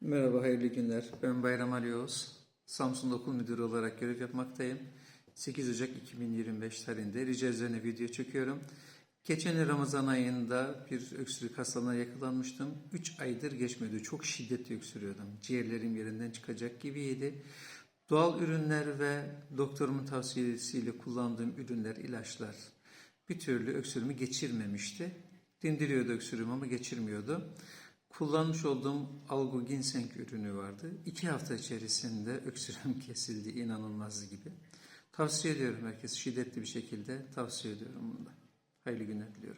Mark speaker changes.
Speaker 1: Merhaba, hayırlı günler. Ben Bayram Ali Oğuz. Samsun'da okul müdürü olarak görev yapmaktayım. 8 Ocak 2025 tarihinde rica üzerine video çekiyorum. Geçen Ramazan ayında bir öksürük hastalığına yakalanmıştım. 3 aydır geçmedi. Çok şiddetli öksürüyordum. Ciğerlerim yerinden çıkacak gibiydi. Doğal ürünler ve doktorumun tavsiyesiyle kullandığım ürünler, ilaçlar bir türlü öksürüğümü geçirmemişti. Dindiriyordu öksürüğümü ama geçirmiyordu. Kullanmış olduğum Algo Ginseng ürünü vardı. 2 hafta içerisinde öksürüğüm kesildi, inanılmaz gibi. Tavsiye ediyorum herkese, şiddetli bir şekilde tavsiye ediyorum bunu da. Hayırlı günler diliyorum.